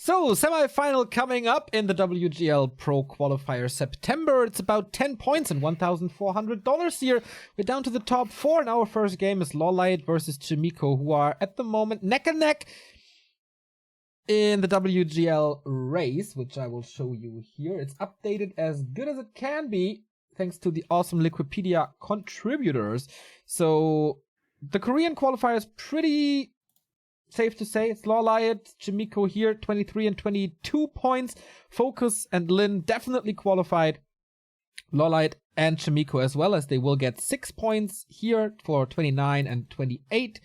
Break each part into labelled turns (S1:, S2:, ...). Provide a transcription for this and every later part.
S1: So, semi-final coming up in the WGL Pro Qualifier September. It's about 10 points and $1,400 here. We're down to the top 4, and our first game is LawLiet versus Chaemiko, who are at the moment neck and neck in the WGL race, which I will show you here. It's updated as good as it can be, thanks to the awesome Liquipedia contributors. So, the Korean qualifier is pretty safe to say. It's LawLiet, Chaemiko here, 23 and 22 points. Focus and Lin definitely qualified. LawLiet and Chaemiko as well, as they will get 6 points here for 29 and 28.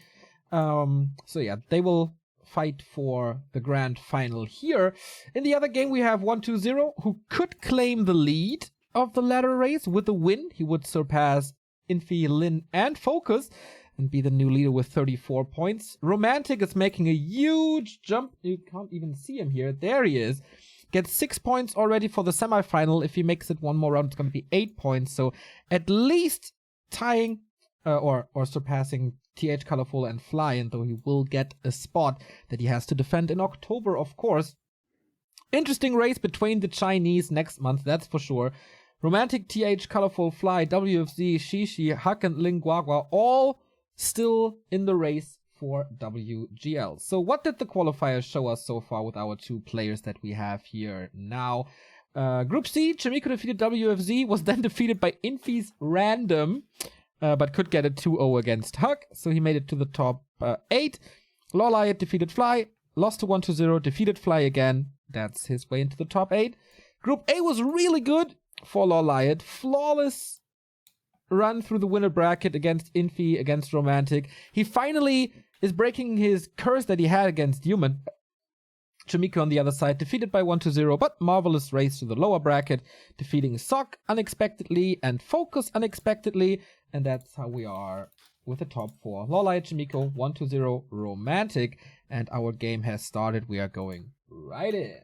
S1: So yeah, they will fight for the grand final here. In the other game, we have 120, who could claim the lead of the ladder race with a win. He would surpass Infi, Lin, and Focus and be the new leader with 34 points. Romantic is making a huge jump. You can't even see him here. There he is. Gets 6 points already for the semifinal. If he makes it one more round, it's going to be 8 points. So at least tying or surpassing TH Colorful and Fly, and though he will get a spot that he has to defend in October, of course. Interesting race between the Chinese next month, that's for sure. Romantic, TH Colorful, Fly, WFZ, Shishi, Huck, and Ling Guagua, all still in the race for WGL. So what did the qualifiers show us so far with our 2 players that we have here now? Group C, Chaemiko defeated WFZ, was then defeated by Infi's Random, but could get a 2-0 against Huck, so he made it to the top 8. LawLiet defeated Fly, lost to 120, defeated Fly again. That's his way into the top 8. Group A was really good for LawLiet. Flawless run through the winner bracket against Infi, against Romantic. He finally is breaking his curse that he had against Human. Chaemiko on the other side, defeated by 120, but marvelous race to the lower bracket, defeating Sock unexpectedly and Focus unexpectedly, and that's how we are with the top 4. LawLiet, Chaemiko, 120, Romantic, and our game has started. We are going right in.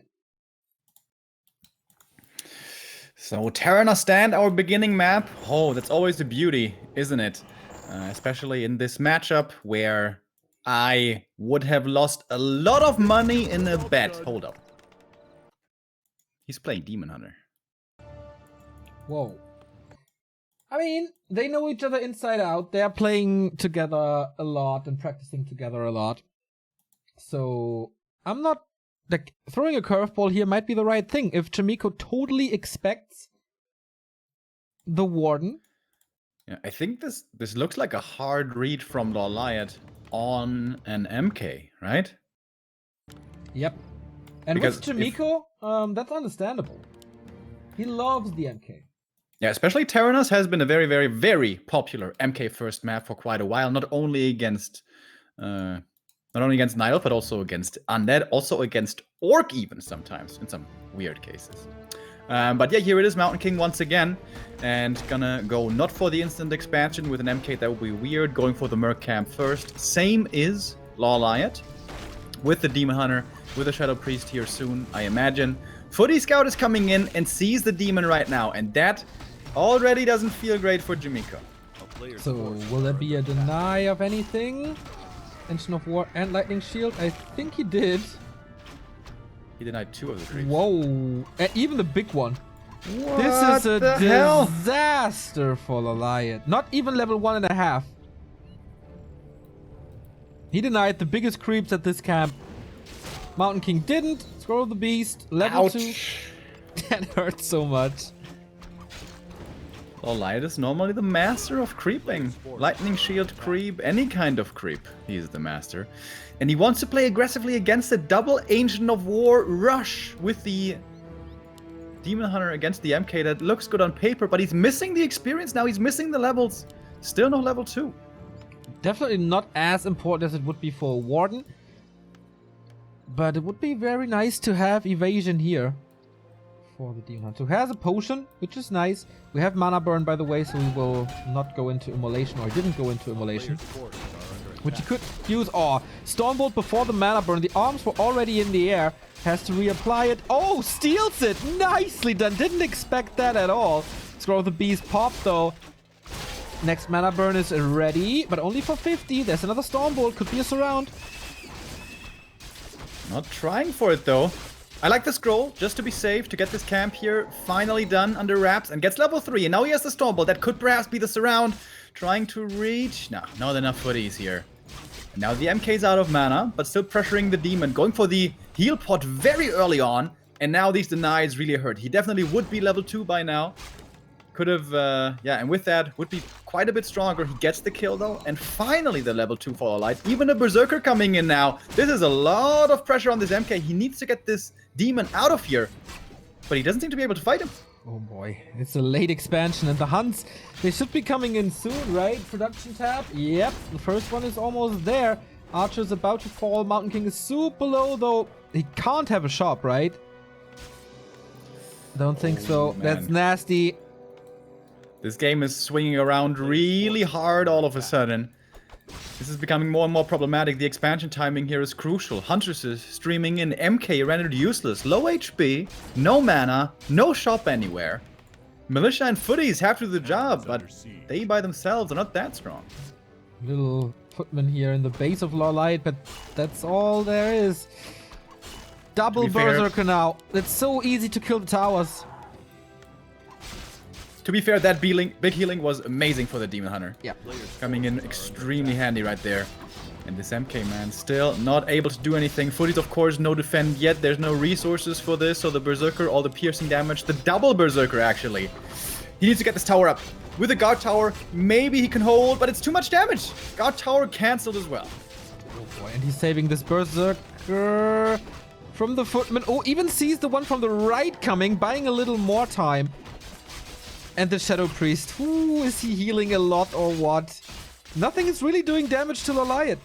S2: So Terranos Stand, our beginning map. Oh, that's always the beauty, isn't it? Especially in this matchup where I would have lost a lot of money in a bet. Hold up. He's playing Demon Hunter.
S1: Whoa. I mean, they know each other inside out. They're playing together a lot and practicing together a lot. So I'm not... Like, throwing a curveball here might be the right thing. If Chaemiko totally expects the Warden.
S2: Yeah, I think this looks like a hard read from LawLiet on an MK, right?
S1: Yep. And because with Chaemiko, that's understandable. He loves the MK.
S2: Yeah, especially Terranos has been a very, very, very popular MK first map for quite a while. Not only against Night Elf, but also against Undead, also against Orc even sometimes, in some weird cases. But yeah, here it is, Mountain King once again, and gonna go not for the instant expansion with an MK, that would be weird, going for the Merc Camp first. Same is LawLiet, with the Demon Hunter, with the Shadow Priest here soon, I imagine. Footy Scout is coming in and sees the Demon right now, and that already doesn't feel great for Chaemiko.
S1: So, will there be a deny of anything? Engine of War and Lightning Shield? I think he did.
S2: He denied 2 of the 3.
S1: Whoa. Even the big one.
S2: What
S1: this is a
S2: hell?
S1: disaster for LawLiet. Not even level 1.5. He denied the biggest creeps at this camp. Mountain King didn't. Scroll of the Beast. Level 2. That hurts so much.
S2: LawLiet is normally the master of creeping. Lightning Shield creep, any kind of creep. He's the master. And he wants to play aggressively against a double Ancient of War rush with the Demon Hunter against the MK. That looks good on paper, but he's missing the experience now. He's missing the levels. Still no level 2.
S1: Definitely not as important as it would be for a Warden. But it would be very nice to have evasion here for the Demon Hunter, who has a potion, which is nice. We have mana burn, by the way, so we will not go into immolation, or didn't go into immolation, which he could use. Oh, Stormbolt before the mana burn. The arms were already in the air. Has to reapply it. Oh, steals it. Nicely done. Didn't expect that at all. Scroll of the Beast pop, though. Next mana burn is ready, but only for 50. There's another Stormbolt. Could be a surround.
S2: Not trying for it, though. I like the scroll, just to be safe, to get this camp here finally done under wraps, and gets level 3. And now he has the Stormbolt. That could perhaps be the surround. Trying to reach. Nah, not enough footies here. And now the MK's out of mana, but still pressuring the demon. Going for the heal pot very early on. And now these denies really hurt. He definitely would be level 2 by now. Could have, yeah, and with that, would be quite a bit stronger. He gets the kill, though, and finally the level 2 for LawLiet. Even a Berserker coming in now. This is a lot of pressure on this MK. He needs to get this demon out of here, but he doesn't seem to be able to fight him.
S1: Oh boy, it's a late expansion, and the hunts, they should be coming in soon, right? Production tab, yep, the first one is almost there. Archer's about to fall, Mountain King is super low, though he can't have a shop, right? Don't think so,
S2: man.
S1: That's nasty.
S2: This game is swinging around really hard all of a sudden. This is becoming more and more problematic. The expansion timing here is crucial. Huntresses streaming in, MK rendered useless. Low HP, no mana, no shop anywhere. Militia and footies have to do the job, but they by themselves are not that strong.
S1: Little footman here in the base of LawLiet, but that's all there is. Double Berserker now. It's so easy to kill the towers.
S2: To be fair, that big healing was amazing for the Demon Hunter.
S1: Yeah.
S2: Coming in extremely handy right there. And this MK, man, still not able to do anything. Footies, of course, no defend yet. There's no resources for this. So the Berserker, all the piercing damage. The double Berserker, actually. He needs to get this tower up. With a Guard Tower, maybe he can hold, but it's too much damage. Guard Tower cancelled as well.
S1: Oh boy, and he's saving this Berserker from the footman. Oh, even sees the one from the right coming, buying a little more time. And the Shadow Priest. Ooh, is he healing a lot or what? Nothing is really doing damage to LawLiet.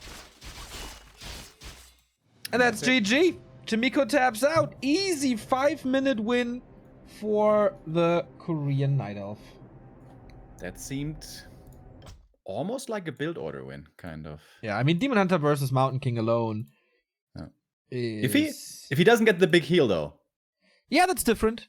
S1: And that's GG. Chaemiko taps out. Easy 5-minute win for the Korean Night Elf.
S2: That seemed almost like a build order win, kind of.
S1: Yeah, I mean, Demon Hunter versus Mountain King alone.
S2: Yeah.
S1: Is...
S2: If he doesn't get the big heal, though.
S1: Yeah, that's different.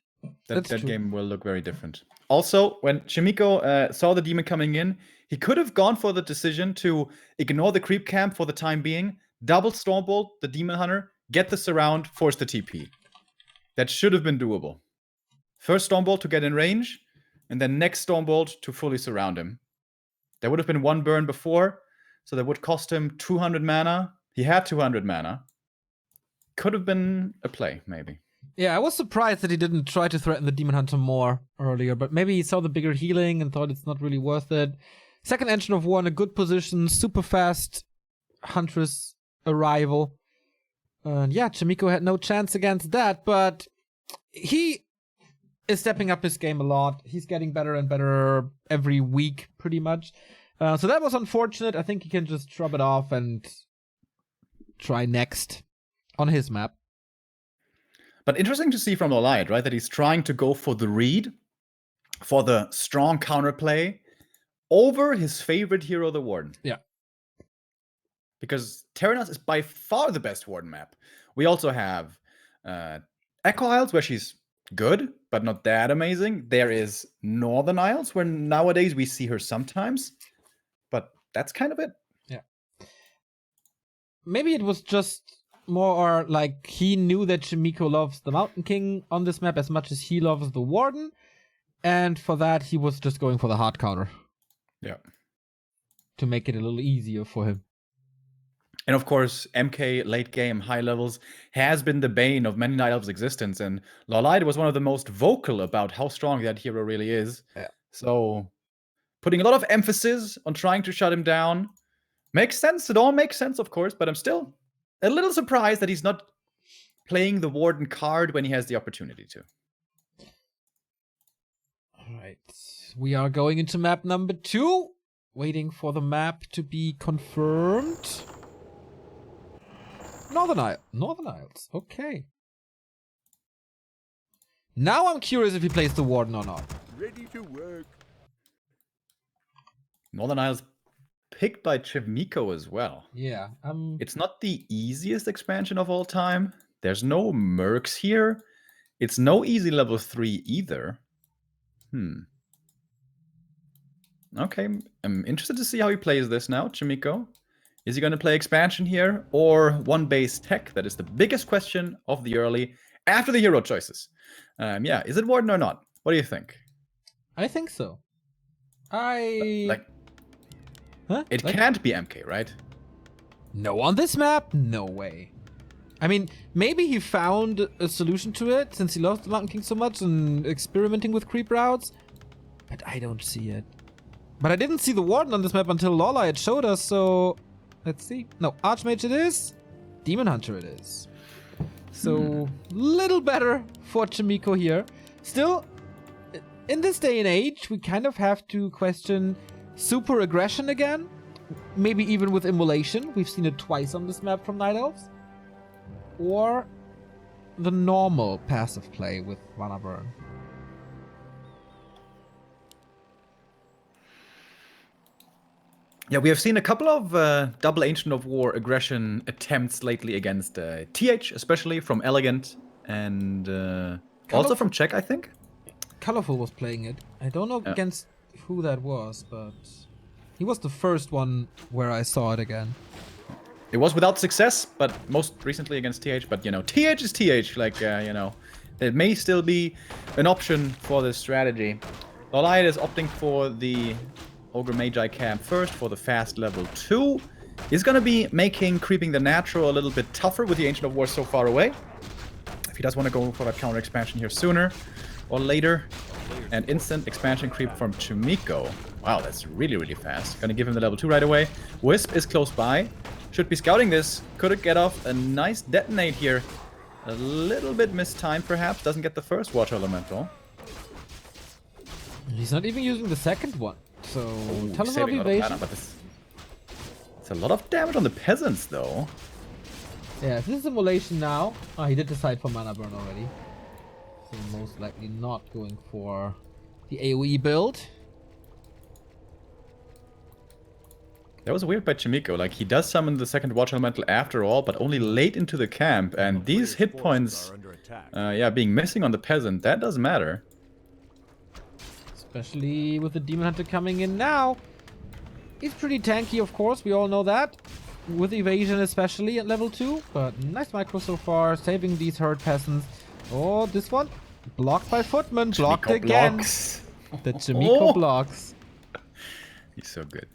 S2: That game will look very different. Also, when Chaemiko saw the demon coming in, he could have gone for the decision to ignore the creep camp for the time being, double Stormbolt the Demon Hunter, get the surround, force the TP. That should have been doable. First Stormbolt to get in range, and then next Stormbolt to fully surround him. There would have been one burn before, so that would cost him 200 mana. He had 200 mana. Could have been a play, maybe.
S1: Yeah, I was surprised that he didn't try to threaten the Demon Hunter more earlier, but maybe he saw the bigger healing and thought it's not really worth it. Second Engine of War in a good position, super fast Huntress arrival. And yeah, Chaemiko had no chance against that, but he is stepping up his game a lot. He's getting better and better every week, pretty much. So that was unfortunate. I think he can just shrub it off and try next on his map.
S2: But interesting to see from LawLiet, right? That he's trying to go for the read, for the strong counterplay, over his favorite hero, the Warden.
S1: Yeah.
S2: Because Terranos is by far the best Warden map. We also have Echo Isles, where she's good, but not that amazing. There is Northern Isles, where nowadays we see her sometimes. But that's kind of it.
S1: Yeah. Maybe it was just more like he knew that Chaemiko loves the Mountain King on this map as much as he loves the Warden. And for that, he was just going for the hard counter.
S2: Yeah.
S1: To make it a little easier for him.
S2: And of course, MK late game, high levels, has been the bane of many Night Elves' existence. And LawLiet was one of the most vocal about how strong that hero really is.
S1: Yeah.
S2: So, putting a lot of emphasis on trying to shut him down makes sense. It all makes sense, of course, but I'm still a little surprised that he's not playing the Warden card when he has the opportunity to.
S1: Alright, we are going into map number 2. Waiting for the map to be confirmed. Northern Isles, okay. Now I'm curious if he plays the Warden or not.
S3: Ready to work.
S2: Northern Isles picked by Chaemiko as well.
S1: Yeah.
S2: It's not the easiest expansion of all time. There's no mercs here. It's no easy level 3 either. Okay, I'm interested to see how he plays this now, Chaemiko. Is he going to play expansion here or one base tech? That is the biggest question of the early after the hero choices. Yeah, is it Warden or not? What do you think?
S1: I think so.
S2: Like,
S1: Huh?
S2: it can't be MK, right?
S1: No, on this map? No way. I mean, maybe he found a solution to it since he loves the Mountain King so much and experimenting with creep routes, but I don't see it. But I didn't see the Warden on this map until LawLiet showed us, so let's see. No, Archmage it is. Demon Hunter it is. So, little better for Chaemiko here. Still, in this day and age, we kind of have to question super aggression again. Maybe even with immolation. We've seen it twice on this map from Night Elves. Or the normal passive play with Mana Burn.
S2: Yeah, we have seen a couple of double Ancient of War aggression attempts lately against TH, especially from Elegant and also from Czech, I think.
S1: Colorful was playing it. I don't know against who that was, but he was the first one where I saw it again.
S2: It was without success, but most recently against TH. But, you know, TH is TH. Like, you know, it may still be an option for this strategy. LawLiet is opting for the Ogre Magi camp first for the fast level 2. He's going to be making creeping the natural a little bit tougher with the Ancient of War so far away. If he does want to go for that counter expansion here sooner or later. And instant expansion creep from Chaemiko. Wow, that's really, really fast. Gonna give him the level 2 right away. Wisp is close by. Should be scouting this. Could it get off a nice detonate here? A little bit mistimed, perhaps. Doesn't get the first Water Elemental.
S1: He's not even using the second one. So, tell him
S2: Saving a lot of
S1: evasion.
S2: mana, but it's a lot of damage on the peasants, though.
S1: Yeah, if this is immolation now. Oh, he did decide for Mana Burn already. So, most likely not going for the AoE build.
S2: That was weird by Chaemiko. Like, he does summon the second Water Elemental after all, but only late into the camp. And these hit points, yeah, being missing on the peasant, that does matter.
S1: Especially with the Demon Hunter coming in now. He's pretty tanky, of course, we all know that. With evasion especially at level 2. But nice micro so far, saving these herd peasants. Oh, this one. Blocked by Footman. Blocked
S2: Chaemiko
S1: again.
S2: blocks.
S1: The Chaemiko blocks.
S2: He's so good.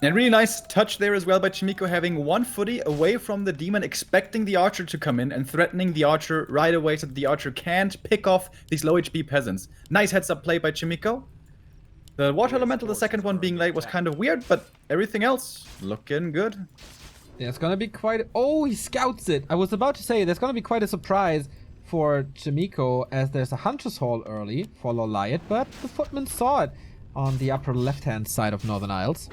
S2: And really nice touch there as well by Chaemiko, having one footy away from the demon, expecting the archer to come in and threatening the archer right away so that the archer can't pick off these low HP peasants. Nice heads up play by Chaemiko. The Water Elemental, the second one being late, was kind of weird, but everything else looking good.
S1: There's gonna be quite... Oh, he scouts it! I was about to say, there's gonna be quite a surprise for Chaemiko, as there's a Hunter's Hall early for LawLiet, but the Footman saw it on the upper left-hand side of Northern Isles.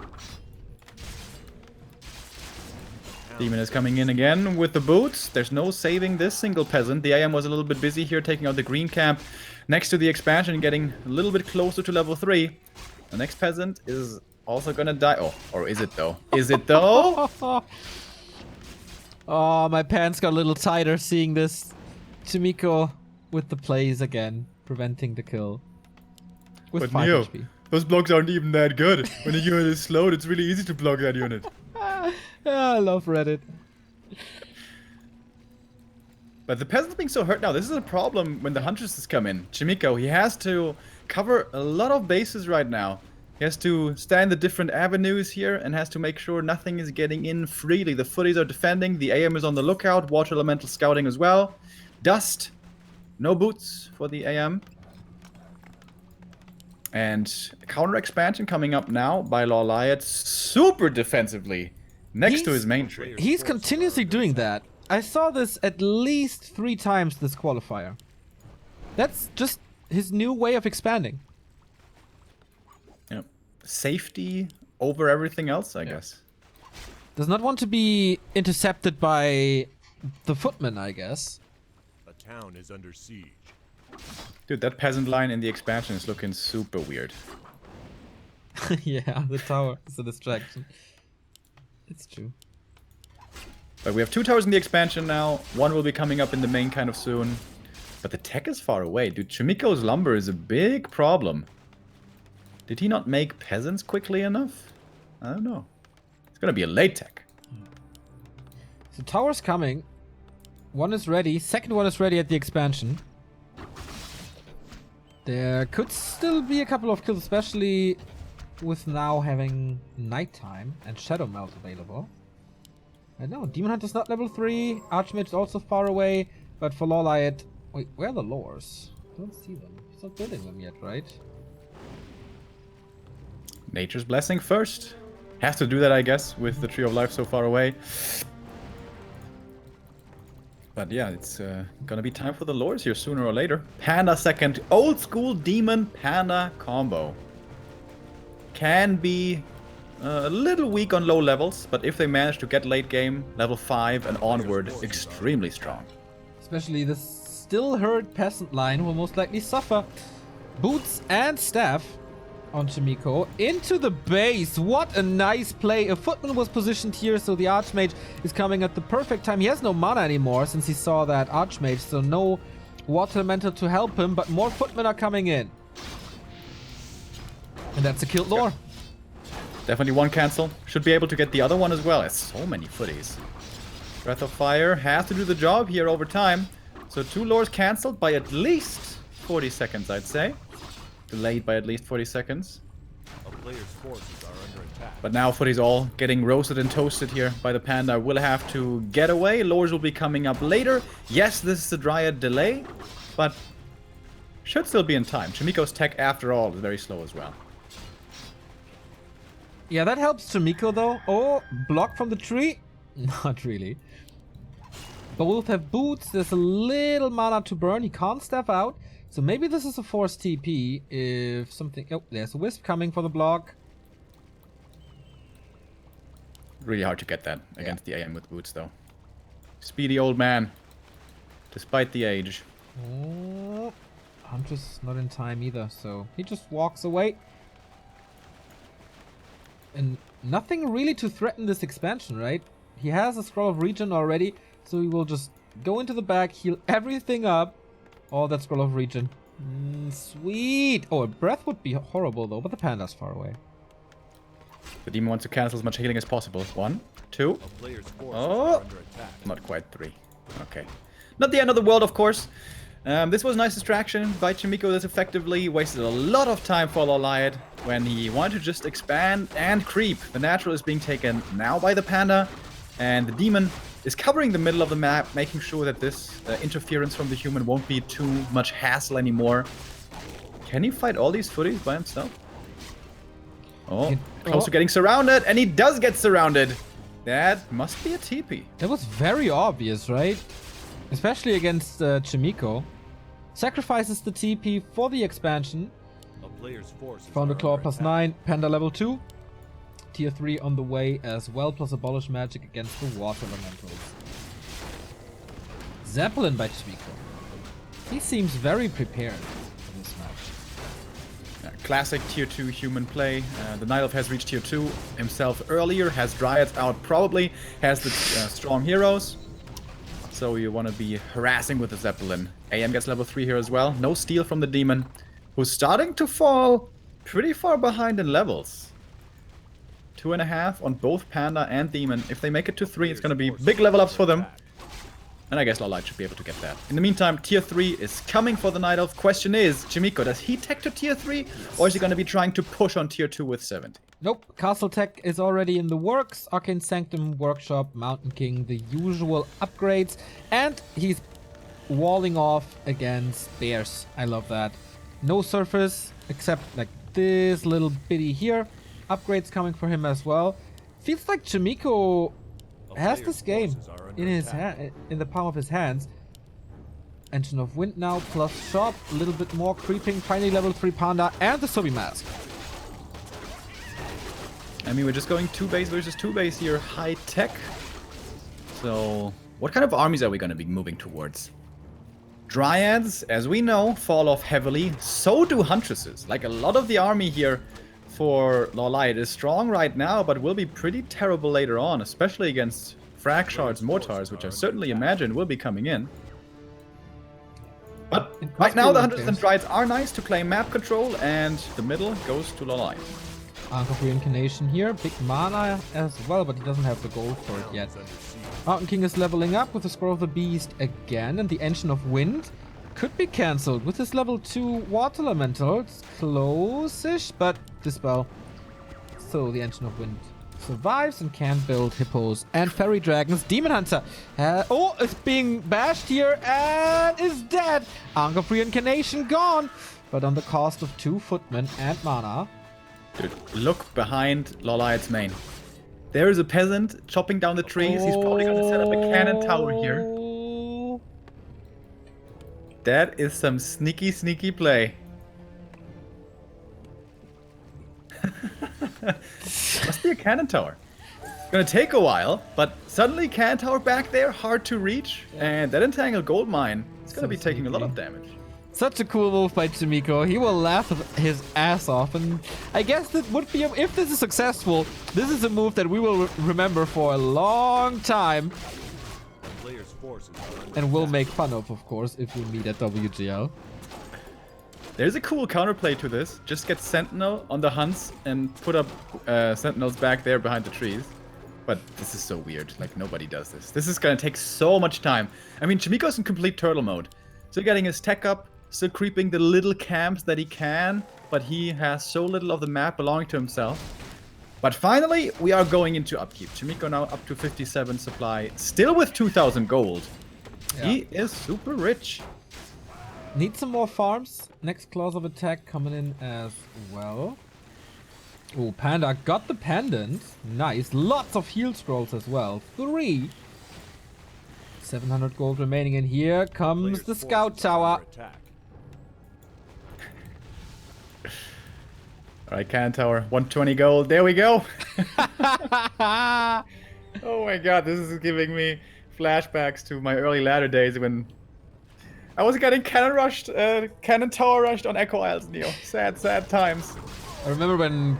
S2: Demon is coming in again with the boots. There's no saving this single peasant. The AM was a little bit busy here, taking out the green camp next to the expansion, getting a little bit closer to level 3. The next peasant is also gonna die. Oh, or is it though? Is it though?
S1: Oh, my pants got a little tighter seeing this. Chaemiko with the plays again, preventing the kill. With
S2: But
S1: 5
S2: Neo,
S1: HP.
S2: those blocks aren't even that good. When a unit is slowed, it's really easy to block that unit.
S1: I love Reddit.
S2: But the peasant's being so hurt now. This is a problem when the huntresses come in. Chaemiko, he has to cover a lot of bases right now. He has to stand the different avenues here and has to make sure nothing is getting in freely. The footies are defending. The AM is on the lookout. Water Elemental scouting as well. Dust. No boots for the AM. And counter expansion coming up now by LawLiet. Super defensively. Next to his main tree.
S1: He's continuously doing that. I saw this at least 3 times this qualifier. That's just his new way of expanding.
S2: Yep. Safety over everything else, I guess.
S1: Does not want to be intercepted by the Footman, I guess.
S3: A town is under siege.
S2: Dude, that peasant line in the expansion is looking super weird.
S1: Yeah, the tower is a distraction. It's true.
S2: But we have 2 towers in the expansion now. One will be coming up in the main kind of soon. But the tech is far away. Dude, Chaemiko's lumber is a big problem. Did he not make peasants quickly enough? I don't know. It's gonna be a late tech.
S1: So tower's coming. One is ready. Second one is ready at the expansion. There could still be a couple of kills, especially with now having nighttime and shadow melt available. I know, Demon Hunter's not level 3. Archmage's also far away. But for LawLiet... Wait, where are the lores? Don't see them. He's not building them yet, right?
S2: Nature's Blessing first. Has to do that, I guess, with the Tree of Life so far away. But yeah, it's gonna be time for the lores here sooner or later. Panda second. Old school Demon Panda combo. Can be a little weak on low levels, but if they manage to get late game, level 5 and onward, extremely strong.
S1: Especially the still hurt peasant line will most likely suffer. Boots and staff on Chaemiko into the base. What a nice play. A footman was positioned here, so the Archmage is coming at the perfect time. He has no mana anymore since he saw that Archmage, so no water elemental to help him, but more footmen are coming in. And that's a killed lore.
S2: Definitely one cancel. Should be able to get the other one as well. It's so many footies. Breath of Fire has to do the job here over time. So 2 lores cancelled by at least 40 seconds, I'd say. Delayed by at least 40 seconds.
S3: A player's forces are under attack.
S2: But now footies all getting roasted and toasted here by the Panda. Will have to get away. Lores will be coming up later. Yes, this is a Dryad delay, but should still be in time. Chaemiko's tech, after all, is very slow as well.
S1: Yeah, that helps Chaemiko though. Oh, block from the tree? Not really. Both have boots. There's a little mana to burn. He can't step out. So maybe this is a forced TP if something... Oh, there's a Wisp coming for the block.
S2: Really hard to get that against the AM with boots though. Speedy old man. Despite the age.
S1: Oh, Huntress not in time either, so he just walks away. And nothing really to threaten this expansion, right? He has a Scroll of Regen already, so he will just go into the back, heal everything up. Oh, that Scroll of Regen. Sweet! Oh, a Breath would be horrible though, but the Panda's far away.
S2: The demon wants to cancel as much healing as possible. 1, 2.
S3: A player's forces are under attack.
S2: Not quite 3. Okay. Not the end of the world, of course. This was a nice distraction by Chaemiko. This effectively wasted a lot of time for LawLiet when he wanted to just expand and creep. The natural is being taken now by the Panda, and the demon is covering the middle of the map, making sure that this interference from the human won't be too much hassle anymore. Can he fight all these footies by himself? Oh, close to getting surrounded, and he does get surrounded. That must be a TP.
S1: That was very obvious, right? Especially against Chaemiko. Sacrifices the TP for the expansion.
S3: A player's forces
S1: Found a
S3: are
S1: Claw
S3: under
S1: plus
S3: attack.
S1: 9, Panda level 2. Tier 3 on the way as well, plus Abolish Magic against the Water Elementals. Zeppelin by Chaemiko. He seems very prepared for this match.
S2: Classic tier 2 human play. The Night Elf has reached tier 2 himself earlier, has Dryads out probably, has the strong heroes. So you want to be harassing with the Zeppelin. AM gets level 3 here as well. No steal from the demon, who's starting to fall pretty far behind in levels. 2.5 on both Panda and Demon. If they make it to 3, it's going to be big level ups for them. And I guess LawLiet should be able to get that. In the meantime, tier 3 is coming for the Night Elf. Question is, Chaemiko, does he tech to tier 3? Or is he going to be trying to push on tier 2 with 70?
S1: Nope, Castle Tech is already in the works. Arcane Sanctum, Workshop, Mountain King, the usual upgrades. And he's walling off against bears. I love that. No surface, except like this little bitty here. Upgrades coming for him as well. Feels like Chaemiko has this game in his in the palm of his hands. Engine of Wind now, plus shop, a little bit more creeping, finally level 3 Panda, and the Sobi Mask.
S2: I mean, we're just going 2 base versus 2 base here, high tech. So, what kind of armies are we going to be moving towards? Dryads, as we know, fall off heavily. So do Huntresses. Like, a lot of the army here for LawLiet is strong right now, but will be pretty terrible later on, especially against Frag Shards, Mortars, which I certainly imagine will be coming in. But right now, the Hunters and Dryads are nice to claim map control, and the middle goes to LawLiet.
S1: Anchor of Reincarnation here. Big mana as well, but he doesn't have the gold for it yet. Mountain King is leveling up with the Scroll of the Beast again, and the Engine of Wind could be cancelled with his level 2 Water Elemental. It's close-ish, but Dispel. So the Engine of Wind survives and can build Hippos and Fairy Dragons. Demon Hunter is being bashed here and is dead. Anchor of Reincarnation gone, but on the cost of 2 Footmen and mana.
S2: Dude, look behind LawLiet's main. There is a peasant chopping down the trees. He's probably going to set up a cannon tower here. That is some sneaky, sneaky play. Must be a cannon tower. It's gonna take a while, but suddenly cannon tower back there, hard to reach, and that entangled gold mine is gonna be taking a lot of damage.
S1: Such a cool move by Chaemiko. He will laugh his ass off, and I guess that would be, if this is successful, this is a move that we will remember for a long time.
S3: Player's forces are under
S1: And we'll
S3: attack.
S1: make fun of course, if we meet at WGL.
S2: There's a cool counterplay to this. Just get Sentinel on the hunts and put up Sentinels back there behind the trees. But this is so weird. Like, nobody does this. This is gonna take so much time. I mean, Chaemiko's in complete turtle mode. Still getting his tech up, still creeping the little camps that he can, but he has so little of the map belonging to himself. But finally, we are going into upkeep. Chaemiko now up to 57 supply, still with 2,000 gold.
S1: Yeah.
S2: He is super rich.
S1: Need some more farms. Next clause of attack coming in as well. Oh, Panda got the pendant. Nice. Lots of heal scrolls as well. 3. 700 gold remaining, and here comes
S3: Player's
S1: the
S3: forces
S1: scout
S3: are
S1: tower.
S3: under attack.
S2: Alright, cannon tower, 120 gold. There we go. Oh my god, this is giving me flashbacks to my early ladder days when I was getting cannon tower rushed on Echo Isles, Neo. Sad, sad times.
S1: I remember when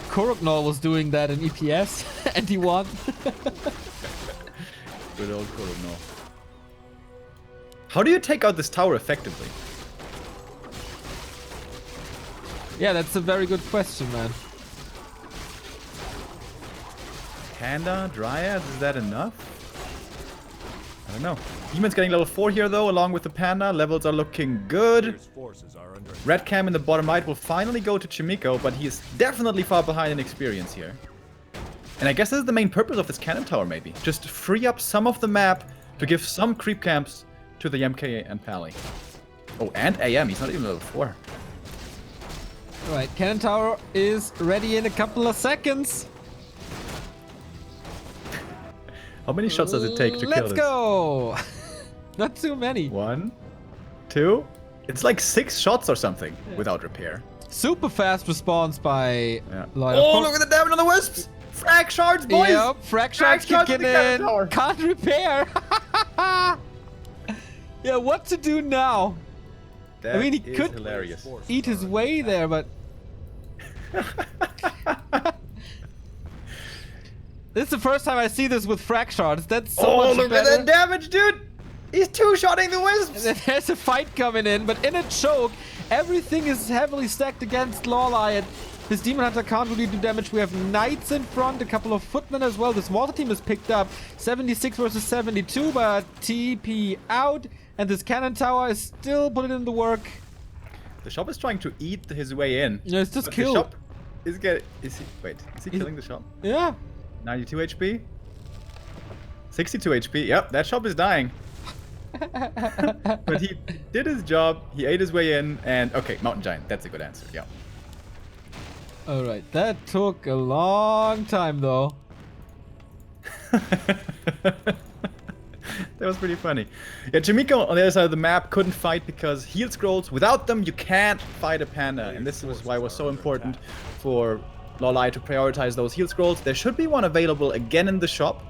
S1: Koroknol was doing that in EPS and he won.
S2: Good old Koroknol. How do you take out this tower effectively?
S1: Yeah, that's a very good question, man.
S2: Panda, Dryads, is that enough? I don't know. Demon's getting level 4 here though, along with the Panda. Levels are looking good.
S3: Player's forces are under attack.
S2: Red Cam in the bottom right will finally go to Chaemiko, but he is definitely far behind in experience here. And I guess this is the main purpose of this cannon tower, maybe. Just free up some of the map to give some creep camps to the MK and Pally. Oh, and AM, he's not even level 4.
S1: Alright, cannon tower is ready in a couple of seconds.
S2: How many shots does it take to kill
S1: Let's
S2: this?
S1: go! Not too many.
S2: 1, 2. It's like 6 shots or something without repair.
S1: Super fast response by
S2: Yeah.
S1: Lloyd.
S2: Oh, look at the damage on the wisps! Frag shards, boys!
S1: Yep, frag shards
S2: shards on
S1: kicking
S2: the cannon
S1: in.
S2: tower.
S1: Can't repair. Yeah, what to do now?
S2: That
S1: I mean, he
S2: is
S1: could
S2: hilarious.
S1: eat his way there, but this is the first time I see this with frag shards. That's so
S2: Oh,
S1: much
S2: look
S1: better.
S2: at that damage, dude! He's two-shotting the wisps!
S1: There's a fight coming in, but in a choke, everything is heavily stacked against LawLiet. His Demon Hunter can't really do damage. We have Knights in front, a couple of Footmen as well. This water team is picked up. 76 versus 72, but TP out. And this cannon tower is still putting in the work.
S2: The shop is trying to eat his way in.
S1: Yeah, it's just
S2: But
S1: killed.
S2: The shop is getting... Is he killing the shop?
S1: Yeah.
S2: 92 HP? 62 HP. Yep, that shop is dying. But he did his job. He ate his way in. And, okay, Mountain Giant. That's a good answer. Yeah.
S1: Alright, that took a long time though.
S2: That was pretty funny. Yeah, Chaemiko on the other side of the map couldn't fight because heal scrolls, without them you can't fight a Panda. And this was why it was so important for LawLiet to prioritize those heal scrolls. There should be one available again in the shop.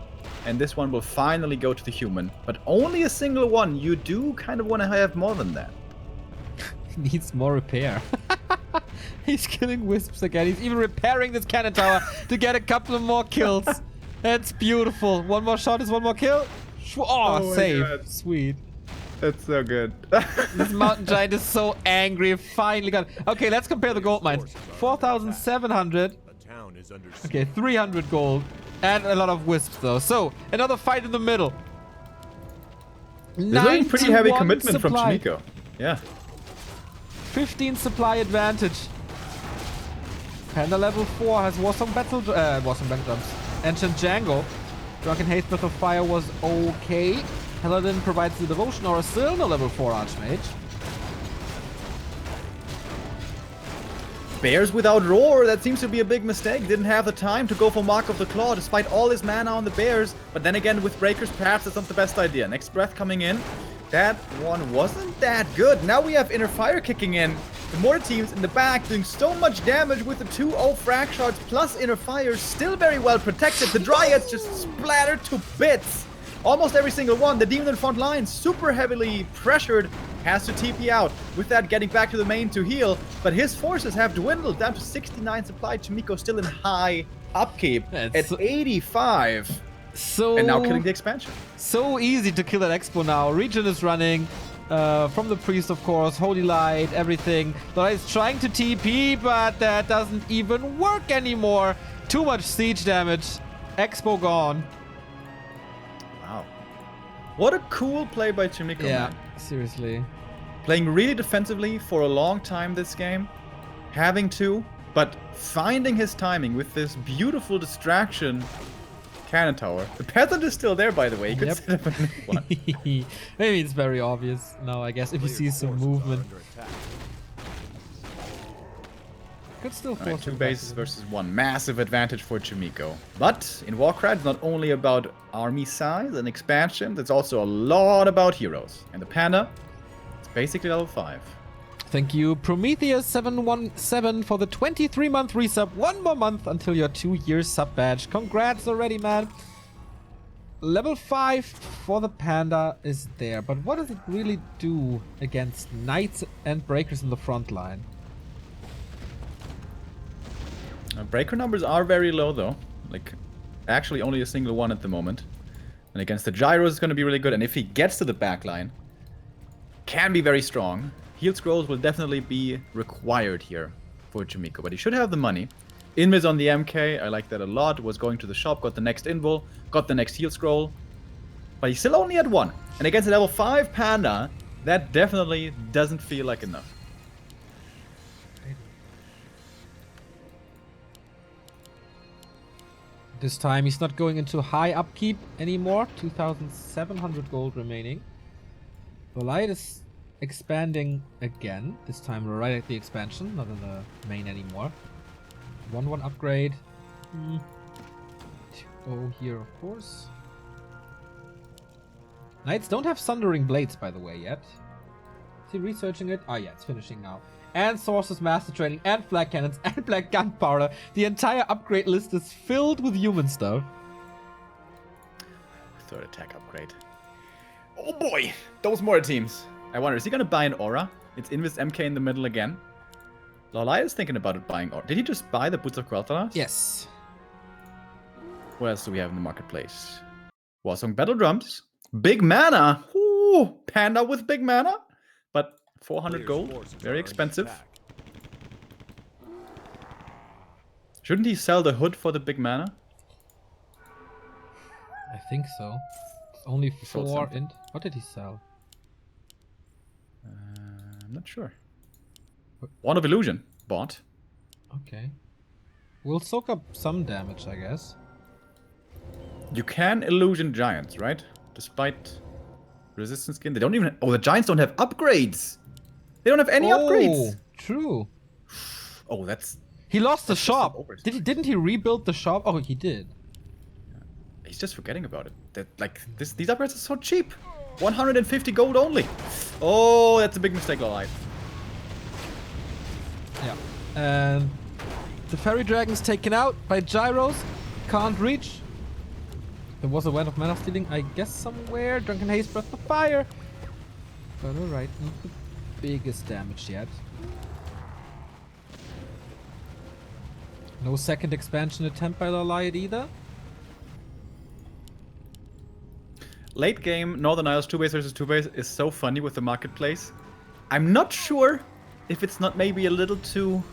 S2: And this one will finally go to the human. But only a single one. You do kind of want to have more than that.
S1: He needs more repair. He's killing wisps again. He's even repairing this cannon tower to get a couple of more kills. That's beautiful. One more shot is one more kill. Oh,
S2: my
S1: save.
S2: God.
S1: Sweet.
S2: That's so good.
S1: This mountain giant is so angry. Finally got. Okay, let's compare the gold mines. 4,700
S3: town is under siege.
S1: Okay, 300 gold. And a lot of wisps, though. So, another fight in the middle.
S2: There's looking pretty heavy
S1: 91
S2: commitment from
S1: supply.
S2: Chaemiko. Yeah.
S1: 15 supply advantage. Panda level 4 has Warsong Battle Drums. Ancient Django. Drunken Haste Breath of Fire was okay. Paladin provides the Devotion Aura, still no level 4 Archmage.
S2: Bears without Roar, that seems to be a big mistake. Didn't have the time to go for Mark of the Claw despite all his mana on the Bears. But then again, with Breakers, perhaps that's not the best idea. Next Breath coming in. That one wasn't that good. Now we have Inner Fire kicking in. The Mortar teams in the back doing so much damage with the 2-0 frag shards plus Inner Fire. Still very well protected. The Dryads just splattered to bits. Almost every single one. The Demon in front line, super heavily pressured, has to TP out. With that, getting back to the main to heal. But his forces have dwindled down to 69 supply. Chaemiko still in high upkeep at 85.
S1: So
S2: And now killing the expansion.
S1: So easy to kill at Expo now. Regen is running from the Priest, of course. Holy Light, everything. LawLiet is trying to TP, but that doesn't even work anymore. Too much siege damage. Expo gone.
S2: Wow. What a cool play by Chaemiko,
S1: Yeah,
S2: man.
S1: seriously.
S2: Playing really defensively for a long time this game. Having to, but finding his timing with this beautiful distraction cannon tower. The peasant is still there, by the way. He could set up a new one.
S1: Maybe it's very obvious now, I guess, if you see some movement. Could still force
S2: Alright, 2
S1: it
S2: bases
S1: back.
S2: versus 1. Massive advantage for Chaemiko. But in Warcraft, it's not only about army size and expansion, it's also a lot about heroes. And the Panda, it's basically level 5.
S1: Thank you, Prometheus717, for the 23-month resub. One more month until your 2-year sub badge. Congrats already, man. Level 5 for the Panda is there, but what does it really do against Knights and Breakers in the front line?
S2: Breaker numbers are very low, though. Like, actually only a single one at the moment. And against the Gyros, it's going to be really good. And if he gets to the backline, can be very strong. Heal scrolls will definitely be required here for Chaemiko, but he should have the money. Invis on the MK, I like that a lot. Was going to the shop, got the next invul, got the next heal scroll. But he's still only at 1. And against a level 5 Panda, that definitely doesn't feel like enough.
S1: This time he's not going into high upkeep anymore. 2,700 gold remaining. LawLiet is expanding again. This time right at the expansion, not in the main anymore. 1-1 upgrade. 2-0 here, of course. Knights don't have Sundering Blades, by the way, yet. Is he researching it? Oh yeah, it's finishing now. And Sources, Master Training, and Flag Cannons, and Black Gunpowder. The entire upgrade list is filled with human stuff.
S2: 3rd attack upgrade. Oh boy! Those more teams. I wonder, is he gonna buy an aura? It's Invis MK in the middle again. LawLiet is thinking about it buying aura. Did he just buy the Boots of Quel'Thalas?
S1: Yes.
S2: What else do we have in the marketplace? Warsong Battle Drums. Big mana! Ooh, Panda with big mana. But 400 gold. Very expensive. Shouldn't he sell the hood for the big mana?
S1: I think so. It's only
S2: sold
S1: 4
S2: something.
S1: in. What did he sell?
S2: I'm not sure. Wand of Illusion. Bought.
S1: Okay. We'll soak up some damage, I guess.
S2: You can illusion giants, right? Despite resistance skin. They don't even... Oh, the giants don't have upgrades! They don't have any upgrades!
S1: True.
S2: Oh, that's...
S1: He lost the
S2: That's just
S1: shop.
S2: an overstep.
S1: Didn't he rebuild the shop? Oh, he did.
S2: He's just forgetting about it. That, like, these upgrades are so cheap. 150 gold only. Oh, that's a big mistake, LawLiet.
S1: Yeah. And the fairy dragon's taken out by gyros. Can't reach. There was a Wand of Mana Stealing, I guess, somewhere. Drunken Haste, Breath of Fire. But alright, not the biggest damage yet. No second expansion attempt by LawLiet either.
S2: Late game, Northern Isles 2-base versus 2-base is so funny with the marketplace. I'm not sure if it's not maybe a little too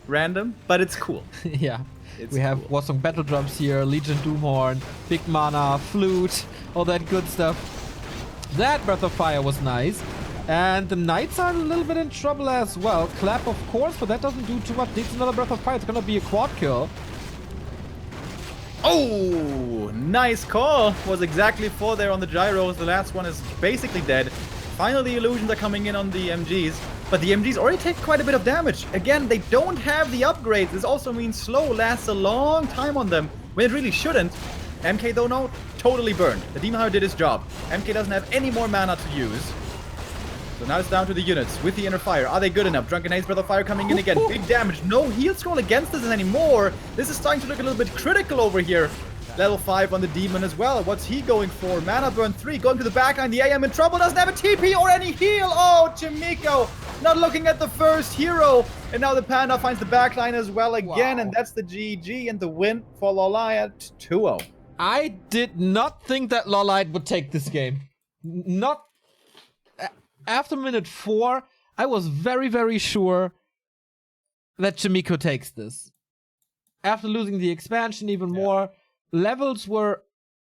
S2: random, but it's cool.
S1: Yeah.
S2: It's
S1: We have
S2: cool.
S1: Warsong Battle Drums here, Legion Doomhorn, Big Mana, Flute, all that good stuff. That Breath of Fire was nice. And the Knights are a little bit in trouble as well. Clap, of course, but that doesn't do too much. Needs another Breath of Fire. It's gonna be a quad kill.
S2: Oh, nice call. Was exactly 4 there on the gyros. The last one is basically dead. Finally, illusions are coming in on the MGs. But the MGs already take quite a bit of damage. Again, they don't have the upgrades. This also means slow lasts a long time on them, when it really shouldn't. MK, though, no, totally burned. The Demon Hunter did his job. MK doesn't have any more mana to use. So now it's down to the units with the inner fire. Are they good enough? Drunken Haze, Breath of Fire coming in again. Big damage. No heal scroll against this anymore. This is starting to look a little bit critical over here. Level 5 on the demon as well. What's he going for? Mana burn 3. Going to the backline. The AM in trouble. Doesn't have a TP or any heal. Oh, Chaemiko not looking at the first hero. And now the Panda finds the backline as well again.
S1: Wow.
S2: And that's the GG and the win for LawLiet 2-0.
S1: I did not think that LawLiet would take this game. Not... After minute 4, I was very, very sure that Chaemiko takes this. After losing the expansion even more, levels were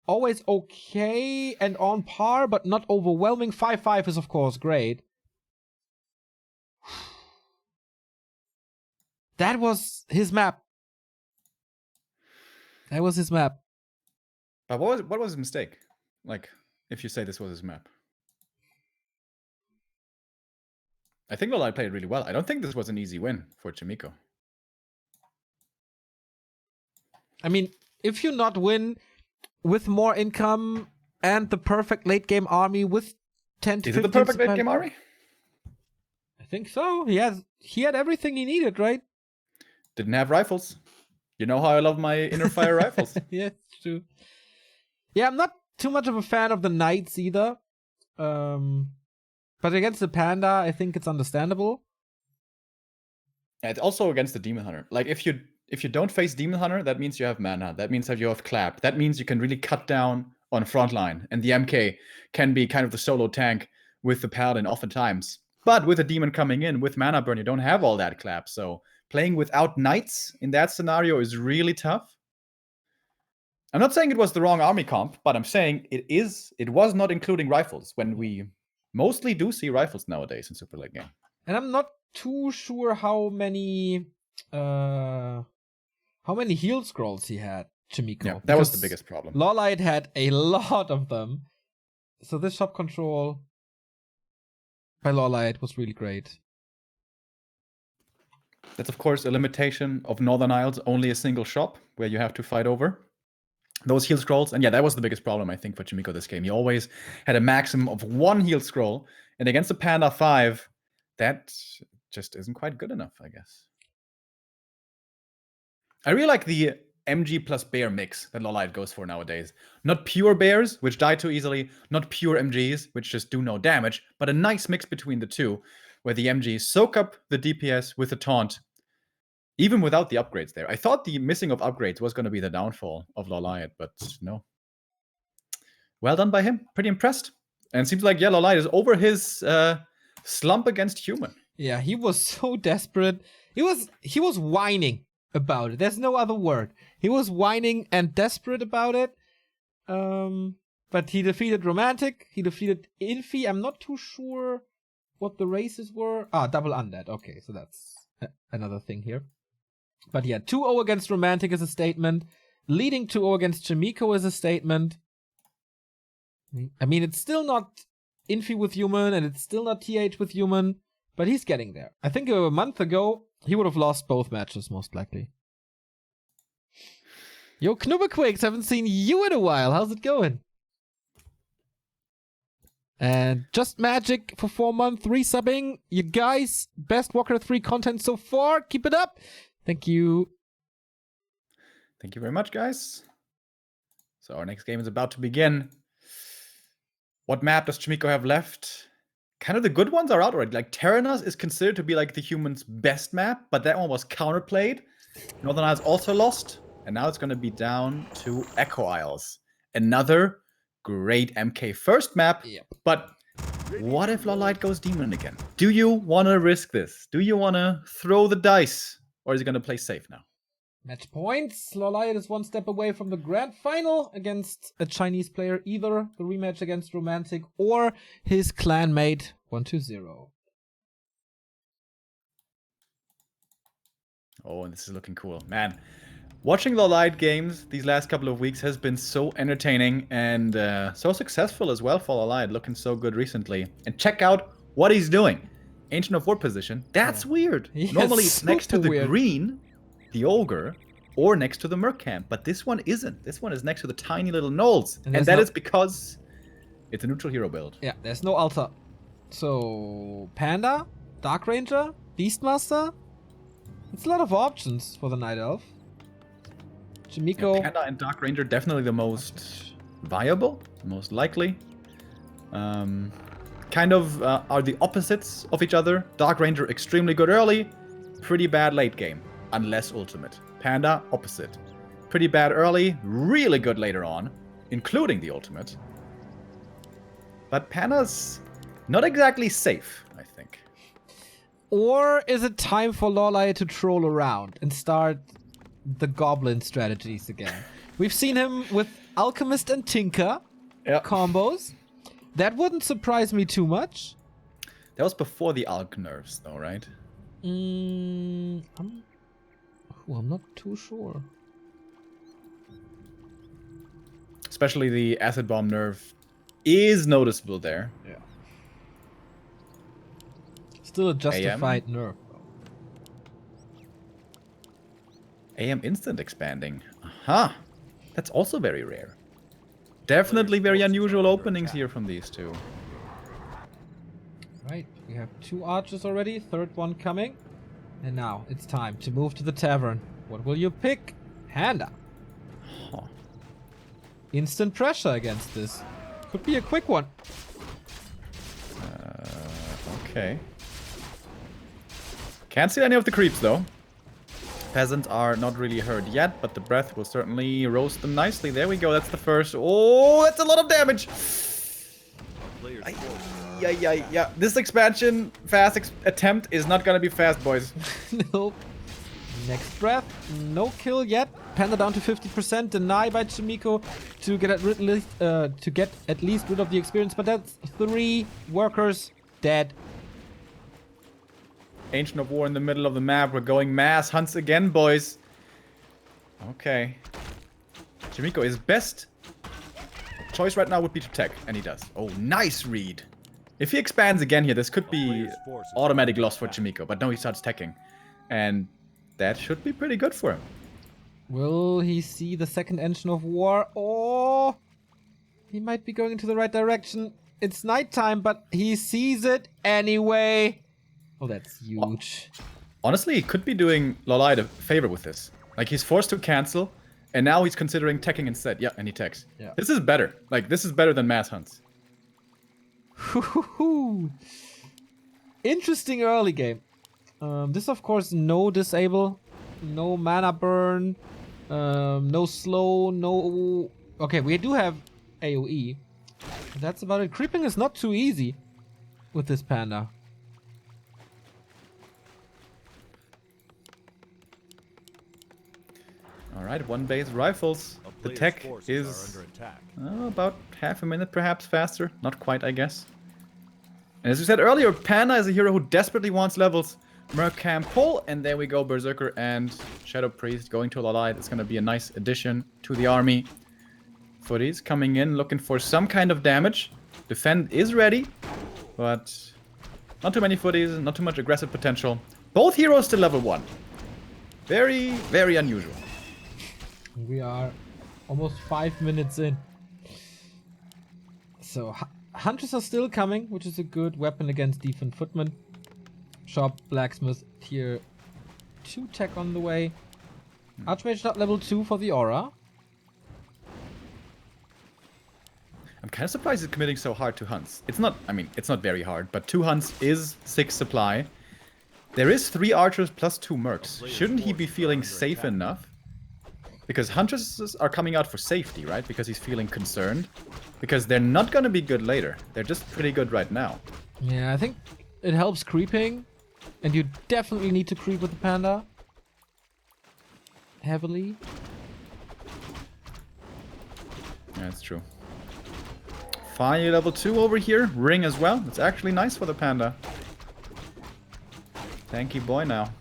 S1: always okay and on par, but not overwhelming. 5-5 is, of course, great. That was his map. That was his map.
S2: But what was his mistake? Like, if you say this was his map. I think LawLiet played really well. I don't think this was an easy win for Chaemiko.
S1: I mean, if you not win with more income and the perfect late game army with 10 to 15...
S2: Is it the perfect late game army?
S1: I think so. He had everything he needed, right?
S2: Didn't have rifles. You know how I love my inner fire rifles.
S1: Yeah, it's true. Yeah, I'm not too much of a fan of the Knights either. But against the Panda, I think it's understandable.
S2: It's also against the Demon Hunter. Like, if you don't face Demon Hunter, that means you have mana. That means that you have Clap. That means you can really cut down on frontline. And the MK can be kind of the solo tank with the Paladin oftentimes. But with a Demon coming in, with mana burn, you don't have all that Clap. So playing without Knights in that scenario is really tough. I'm not saying it was the wrong army comp, but I'm saying it was not including rifles, when we mostly do see rifles nowadays in Super Late Game.
S1: And I'm not too sure how many heal scrolls he had, Chaemiko.
S2: Yeah, that was the biggest problem.
S1: LawLiet had a lot of them. So this shop control by LawLiet was really great.
S2: That's, of course, a limitation of Northern Isles, only a single shop where you have to fight over those heal scrolls. And yeah, that was the biggest problem, I think, for Chaemiko this game. He always had a maximum of 1 heal scroll. And against the Panda 5, that just isn't quite good enough, I guess. I really like the MG plus bear mix that LawLiet goes for nowadays. Not pure bears, which die too easily. Not pure MGs, which just do no damage. But a nice mix between the two, where the MGs soak up the DPS with a taunt, even without the upgrades there. I thought the missing of upgrades was going to be the downfall of LawLiet, but no. Well done by him. Pretty impressed. And it seems like, yeah, LawLiet is over his slump against human.
S1: Yeah, he was so desperate. He was whining about it. There's no other word. He was whining and desperate about it. But he defeated Romantic. He defeated Infi. I'm not too sure what the races were. Double Undead. Okay, so that's another thing here. But yeah, 2-0 against Romantic is a statement. Leading 2-0 against Chaemiko is a statement. I mean, it's still not Infi with human, and it's still not TH with human, but he's getting there. I think a month ago, he would have lost both matches, most likely. Yo, Knubberquakes, haven't seen you in a while. How's it going? And Just Magic for 4 months, resubbing. You guys, best Warcraft 3 content so far. Keep it up. Thank you.
S2: Thank you very much, guys. So our next game is about to begin. What map does Chaemiko have left? Kind of the good ones are out already. Like, Terranas is considered to be like the human's best map, but that one was counterplayed. Northern Isles also lost. And now it's going to be down to Echo Isles. Another great MK first map.
S1: Yep.
S2: But what if LawLiet goes Demon again? Do you want to risk this? Do you want to throw the dice Or is he going to play safe now?
S1: Match points. LawLiet is one step away from the grand final against a Chinese player. Either the rematch against Romantic or his clanmate 1-0.
S2: Oh, and this is looking cool. Man, watching LawLiet games these last couple of weeks has been so entertaining and so successful as well for LawLiet. Looking so good recently. And check out what he's doing. Ancient of War position. That's weird.
S1: Yeah,
S2: Normally it's next to the
S1: weird.
S2: green, the ogre, or next to the merc camp. But this one isn't. This one is next to the tiny little gnolls. And that is because it's a neutral hero build.
S1: Yeah, there's no altar. So, Panda, Dark Ranger, Beastmaster. It's a lot of options for the Night Elf. Chaemiko.
S2: Yeah, Panda and Dark Ranger definitely the most viable, most likely. Kind of are the opposites of each other. Dark Ranger extremely good early, pretty bad late game, unless ultimate. Panda, opposite. Pretty bad early, really good later on, including the ultimate. But Panda's not exactly safe, I think.
S1: Or is it time for LawLiet to troll around and start the goblin strategies again? We've seen him with Alchemist and Tinker combos. That wouldn't surprise me too much.
S2: That was before the Alch nerfs, though, right?
S1: I'm not too sure.
S2: Especially the Acid Bomb nerf is noticeable there.
S1: Yeah. Still a justified nerf.
S2: AM instant expanding. Aha! That's also very rare. Definitely very unusual openings here from these two.
S1: Right, we have 2 archers already, third one coming. And now it's time to move to the tavern. What will you pick? Panda.
S2: Huh.
S1: Instant pressure against this. Could be a quick one.
S2: Okay. Can't see any of the creeps though. Peasants are not really hurt yet, but the breath will certainly roast them nicely. There we go, that's the first. Oh, that's a lot of damage! Yeah. This expansion attempt is not gonna be fast, boys.
S1: Nope. Next breath. No kill yet. Panda down to 50%. Deny by Chaemiko to get at least rid of the experience. But that's 3 workers dead.
S2: Ancient of War in the middle of the map. We're going mass hunts again, boys. Okay. Chaemiko, his best choice right now would be to tech, and he does. Oh, nice read. If he expands again here, this could be automatic loss for Chaemiko, but no, he starts teching. And that should be pretty good for him.
S1: Will he see the second engine of war? Oh, he might be going into the right direction. It's nighttime, but he sees it anyway. Oh, that's huge.
S2: Honestly, he could be doing LawLiet a favor with this. Like, he's forced to cancel, and now he's considering teching instead. Yeah, and he techs.
S1: Yeah.
S2: This is better. Like, this is better than mass hunts.
S1: Interesting early game. This, of course, no disable, no mana burn, no slow, no... Okay, we do have AoE. That's about it. Creeping is not too easy with this Panda.
S2: Alright, 1 base rifles. The tech is about half a minute perhaps faster. Not quite, I guess. And as we said earlier, Panda is a hero who desperately wants levels. Merc can pull, and there we go, Berserker and Shadow Priest going to LawLiet. It's going to be a nice addition to the army. Footies coming in, looking for some kind of damage. Defend is ready, but not too many footies, not too much aggressive potential. Both heroes still level 1. Very, very unusual.
S1: We are almost 5 minutes in. So, Hunters are still coming, which is a good weapon against Defend Footmen. Shop, Blacksmith, tier 2 tech on the way. Archmage not level 2 for the aura.
S2: I'm kind of surprised he's committing so hard to hunts. It's not, I mean, it's not very hard, but 2 hunts is 6 supply. There is 3 archers plus 2 mercs. Shouldn't he be feeling safe enough? Because hunters are coming out for safety, right? Because he's feeling concerned. Because they're not going to be good later. They're just pretty good right now.
S1: Yeah, I think it helps creeping. And you definitely need to creep with the Panda. heavily.
S2: Yeah, that's true. Finally level 2 over here. Ring as well. It's actually nice for the panda. Tanky boy now.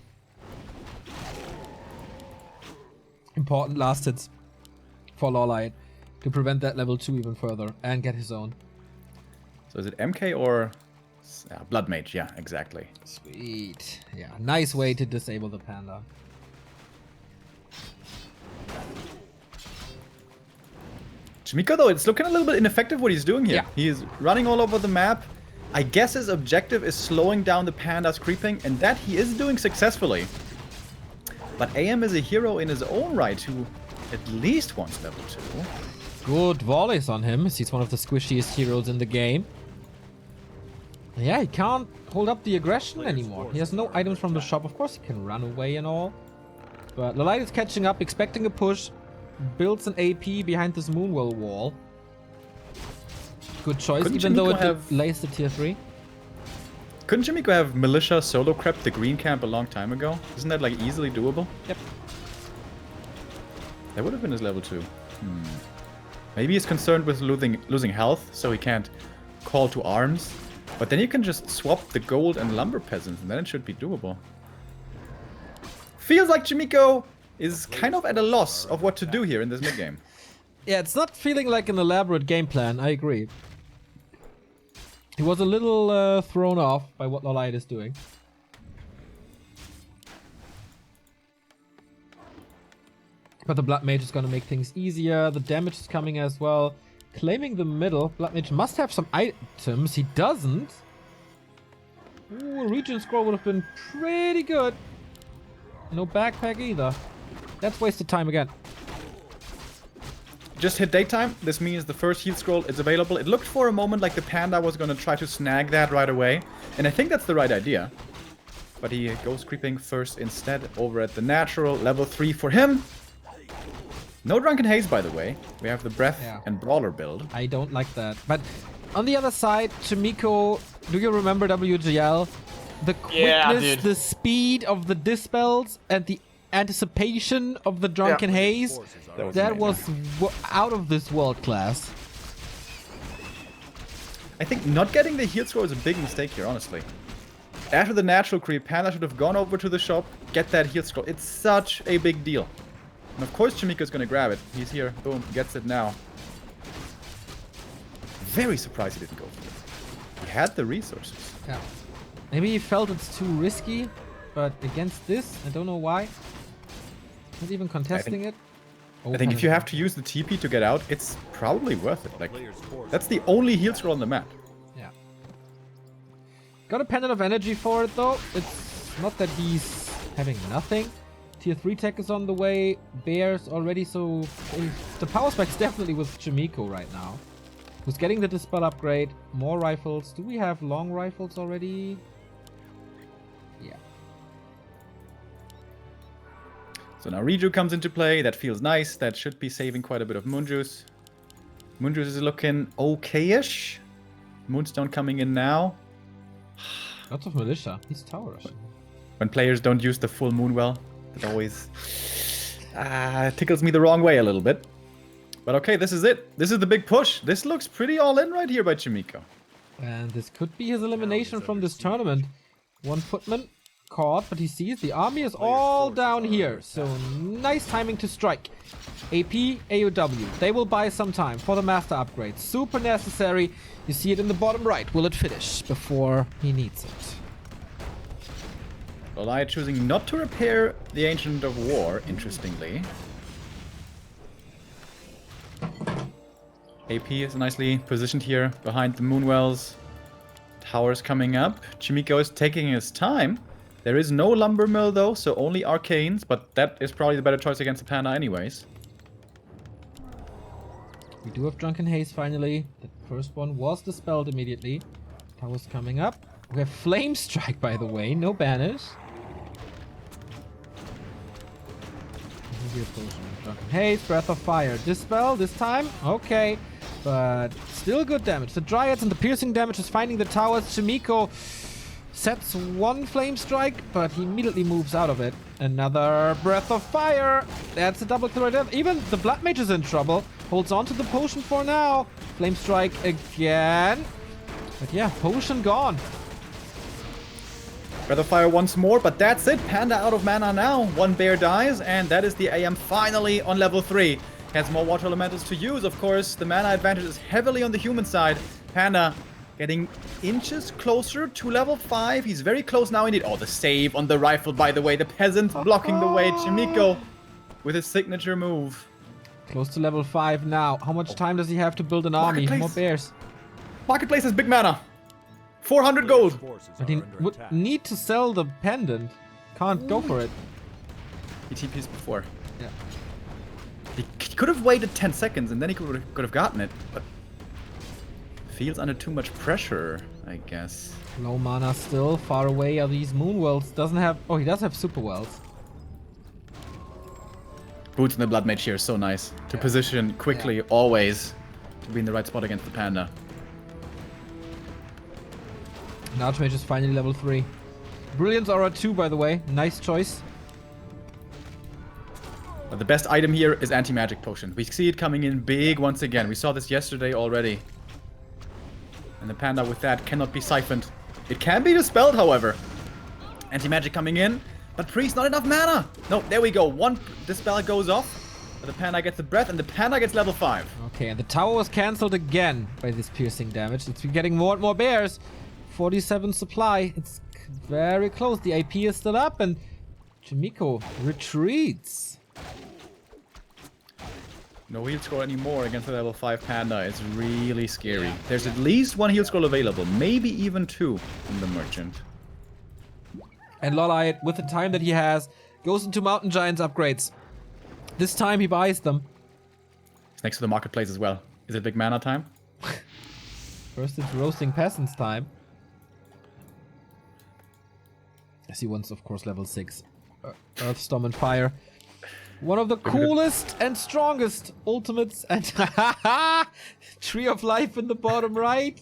S1: Important last hits for LawLiet to prevent that level 2 even further and get his own.
S2: So is it MK or Blood Mage? Yeah, exactly.
S1: Sweet. Yeah, nice way to disable the panda.
S2: Chaemiko, though, it's looking a little bit ineffective what he's doing here.
S1: Yeah.
S2: He is running all over the map. I guess his objective is slowing down the pandas creeping, and that he is doing successfully. But AM is a hero in his own right who at least wants level 2.
S1: Good volleys on him. He's one of the squishiest heroes in the game. Yeah, he can't hold up the aggression anymore. He has no items from the shop. Of course, he can run away and all. But LawLiet is catching up, expecting a push. Builds an AP behind this Moonwell wall. Good choice,
S2: Couldn't
S1: even though it
S2: Chaemiko
S1: delays the tier 3.
S2: Couldn't Chaemiko have Militia solo crept the green camp a long time ago? Isn't that like easily doable?
S1: Yep.
S2: That would have been his level 2. Maybe he's concerned with losing health, so he can't call to arms. But then you can just swap the gold and lumber peasants, and then it should be doable. Feels like Chaemiko is kind of at a loss of what to do here in this mid-game.
S1: Yeah, it's not feeling like an elaborate game plan, I agree. He was a little thrown off by what LawLiet is doing. But the Blood Mage is going to make things easier. The damage is coming as well. Claiming the middle. Blood Mage must have some items. He doesn't. Ooh, a Regen Scroll would have been pretty good. No backpack either. That's wasted time again.
S2: Just hit daytime. This means the first heal scroll is available. It looked for a moment like the panda was going to try to snag that right away. And I think that's the right idea. But he goes creeping first instead over at the natural. Level 3 for him. No Drunken Haze, by the way. We have the Breath and Brawler build.
S1: I don't like that. But on the other side, Chaemiko, do you remember WGL? The quickness, the speed of the dispels, and the anticipation of the Drunken Haze. That was out of this world class.
S2: I think not getting the heal scroll is a big mistake here, honestly. After the natural creep, Panda should have gone over to the shop, get that heal scroll. It's such a big deal. And of course Chaemiko's gonna grab it. He's here. Boom. Gets it now. Very surprised he didn't go for it. He had the resources.
S1: Yeah. Maybe he felt it's too risky, but against this, I don't know why. Not even contesting it.
S2: I think if you have to use the TP to get out, it's probably worth it. Like, that's the only heal scroll on the map.
S1: Yeah. Got a pendant of energy for it though. It's not that he's having nothing. Tier 3 tech is on the way. Bears already, so the power spike's definitely with Chaemiko right now. Who's getting the dispel upgrade. More rifles. Do we have long rifles already? Yeah.
S2: So now Reju comes into play. That feels nice. That should be saving quite a bit of Moon Juice. Moon Juice is looking okay-ish. Moonstone coming in now.
S1: Lots of militia. He's tower rushing.
S2: When players don't use the full Moonwell, it always tickles me the wrong way a little bit. But okay, this is it. This is the big push. This looks pretty all in right here by Chaemiko.
S1: And this could be his elimination from this tournament. One footman caught, but he sees the army is all down here. So nice timing to strike. AP, AOW. They will buy some time for the master upgrade. Super necessary. You see it in the bottom right. Will it finish before he needs it?
S2: LawLiet choosing not to repair the Ancient of War, interestingly. AP is nicely positioned here behind the Moonwells. Towers coming up. Chaemiko is taking his time. There is no lumber mill though, so only arcanes, but that is probably the better choice against the panda anyways.
S1: We do have Drunken Haze finally. The first one was dispelled immediately. Towers coming up. We have Flame Strike, by the way. No banish. Drunken Haze, Breath of Fire. Dispel this time? Okay. But still good damage. The Dryads and the piercing damage is finding the towers. Chaemiko sets one Flame Strike, but he immediately moves out of it. Another Breath of Fire. That's a double kill right there. Even the Blood Mage is in trouble. Holds on to the potion for now. Flame Strike again. But yeah, potion gone.
S2: Breath of Fire once more, but that's it. Panda out of mana now. One bear dies, and that is the AM finally on level 3. Has more water elementals to use, of course. The mana advantage is heavily on the human side. Panda getting inches closer to level 5. He's very close now indeed. Oh, the save on the rifle, by the way. The peasant blocking the way. Chaemiko with his signature move.
S1: Close to level 5 now. How much time does he have to build an army? More bears.
S2: Marketplace has big mana. 400 gold.
S1: But he would need to sell the pendant. Can't go for it.
S2: He TP's before.
S1: Yeah.
S2: He could have waited 10 seconds and then he could have gotten it, but feels under too much pressure, I guess.
S1: Low mana still. Far away are these moon wells. Doesn't have... Oh, he does have super wells.
S2: Boots in the Blood Mage here is so nice. To position quickly, always. To be in the right spot against the Panda.
S1: And Archmage is finally level 3. Brilliance Aura 2, by the way. Nice choice.
S2: But the best item here is Anti-Magic Potion. We see it coming in big once again. We saw this yesterday already. And the Panda with that cannot be siphoned. It can be dispelled, however. Anti-Magic coming in. But Priest, not enough mana. No, there we go. One Dispel goes off. But the Panda gets the breath, and the Panda gets level 5.
S1: Okay, and the tower was cancelled again by this piercing damage. It's getting more and more bears. 47 supply. It's very close. The AP is still up, and Chaemiko retreats.
S2: No heal scroll anymore against the level 5 Panda. It's really scary. There's at least one heal scroll available. Maybe even 2 in the Merchant.
S1: And LawLiet, with the time that he has, goes into Mountain Giants upgrades. This time he buys them.
S2: It's next to the Marketplace as well. Is it big mana time?
S1: First it's Roasting Peasants time. As he wants, of course, level 6. Earthstorm and Fire. One of the coolest and strongest ultimates. And Tree of Life in the bottom right.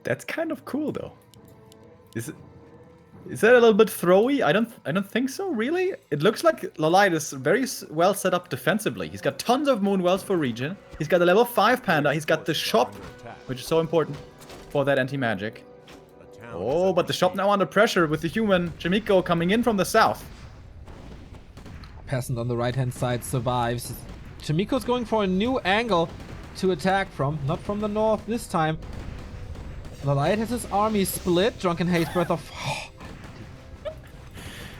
S2: That's kind of cool, though. Is that a little bit throwy? I don't think so, really. It looks like LawLiet is very well set up defensively. He's got tons of moon wells for regen. He's got the level 5 Panda. He's got the shop, which is so important for that anti-magic. Oh, but the shop now under pressure with the human Chaemiko coming in from the south.
S1: Peasant on the right-hand side survives. Chaemiko's going for a new angle to attack from. Not from the north this time. LawLiet has his army split. Drunken Haze, Breath of...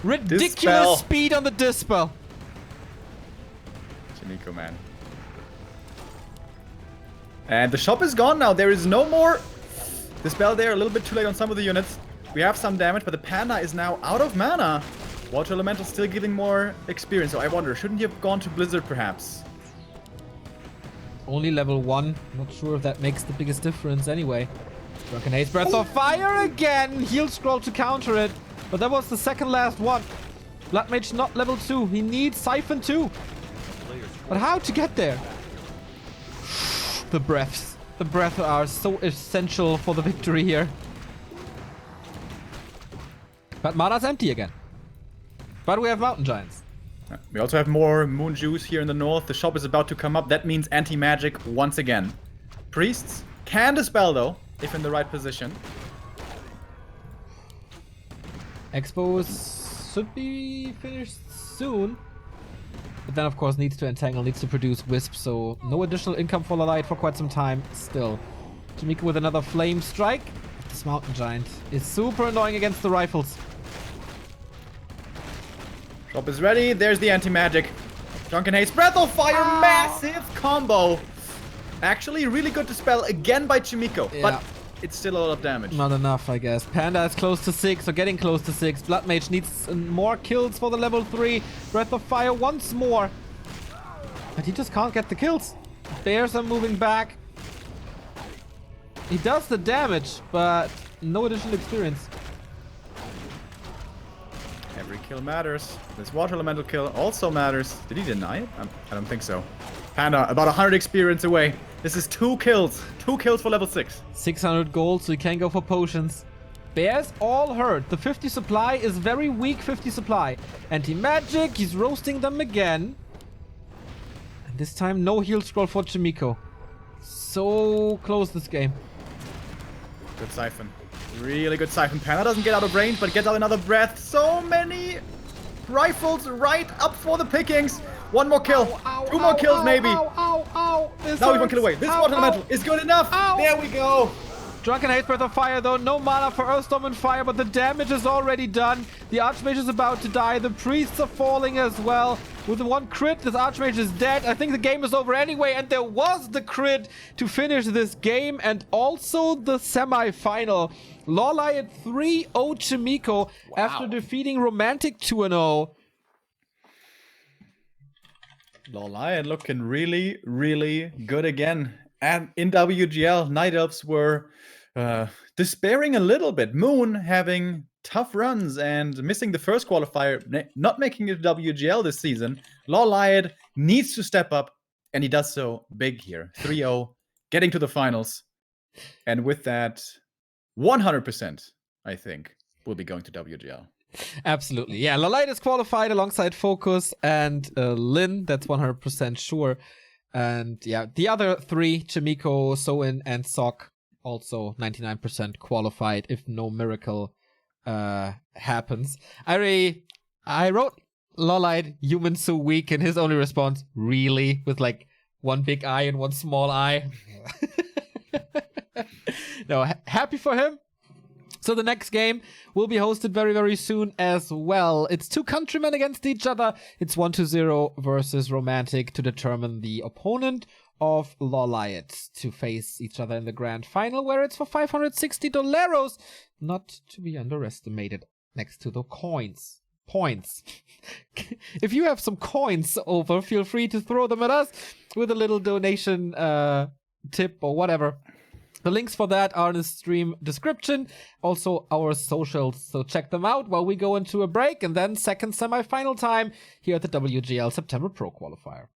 S1: Ridiculous
S2: Dispel.
S1: speed on the Dispel.
S2: Chaemiko, man. And the shop is gone now. There is no more Dispel there. A little bit too late on some of the units. We have some damage, but the Panda is now out of mana. Water Elemental still giving more experience. So I wonder, shouldn't he have gone to Blizzard perhaps?
S1: Only level 1. Not sure if that makes the biggest difference anyway. Drunken Haze, Breath of Fire again. Heal Scroll to counter it. But that was the second last one. Blood Mage not level 2. He needs Siphon 2. But how to get there? The breaths. The breaths are so essential for the victory here. But mana's empty again. But we have Mountain Giants.
S2: We also have more Moon Juice here in the north. The shop is about to come up. That means anti-magic once again. Priests can dispel though, if in the right position.
S1: Expos should be finished soon. But then of course needs to entangle, needs to produce Wisp, so no additional income for LawLiet for quite some time still. Chaemiko with another Flame Strike. This Mountain Giant is super annoying against the rifles.
S2: Shop is ready. There's the anti-magic. Drunken Haze, Breath of Fire, massive combo. Actually, really good dispel again by Chaemiko, but it's still a lot of damage.
S1: Not enough, I guess. Panda is close to 6, or getting close to 6. Blood Mage needs more kills for the level 3. Breath of Fire once more. But he just can't get the kills. Bears are moving back. He does the damage, but no additional experience.
S2: Every kill matters. This water elemental kill also matters. Did he deny it? I don't think so. Panda, about 100 experience away. This is 2 kills. 2 kills for level 6.
S1: 600 gold, so he can go for potions. Bears all hurt. The 50 supply is very weak 50 supply. Anti-magic, he's roasting them again. And this time, no heal scroll for Chaemiko. So close this game.
S2: Good siphon. Really good siphon. Panda doesn't get out of range, but gets out another breath. So many rifles right up for the pickings. One more kill. Two more kills, maybe.
S1: Now
S2: he's 1 kill away. This water elemental is good enough. There we go.
S1: Drunken Haze Breath of Fire though, no mana for Earthstorm and Fire, but the damage is already done. The Archmage is about to die, the Priests are falling as well. With the one crit, this Archmage is dead. I think the game is over anyway, and there was the crit to finish this game, and also the semi-final. LawLiet 3-0 Chaemiko after defeating Romantic 2-0.
S2: LawLiet looking really, really good again. And in WGL, Night Elves were despairing a little bit. Moon having tough runs and missing the first qualifier, not making it to WGL this season. LawLiet needs to step up, and he does so big here. 3-0, getting to the finals. And with that, 100%, I think, will be going to WGL.
S1: Absolutely. Yeah, LawLiet is qualified alongside Focus and Lin. That's 100% sure. And yeah, the other three, Chaemiko, Soin, and Sok, also 99% qualified if no miracle happens. I wrote LawLiet, human so weak, and his only response, really? With like one big eye and one small eye. No, happy for him. So the next game will be hosted very, very soon as well. It's two countrymen against each other. It's 1-0 versus Romantic to determine the opponent of LawLiet to face each other in the grand final, where it's for $560, not to be underestimated, next to the coins. Points. If you have some coins over, feel free to throw them at us with a little donation tip or whatever. The links for that are in the stream description, also our socials, so check them out while we go into a break, and then second semi-final time here at the WGL September Pro Qualifier.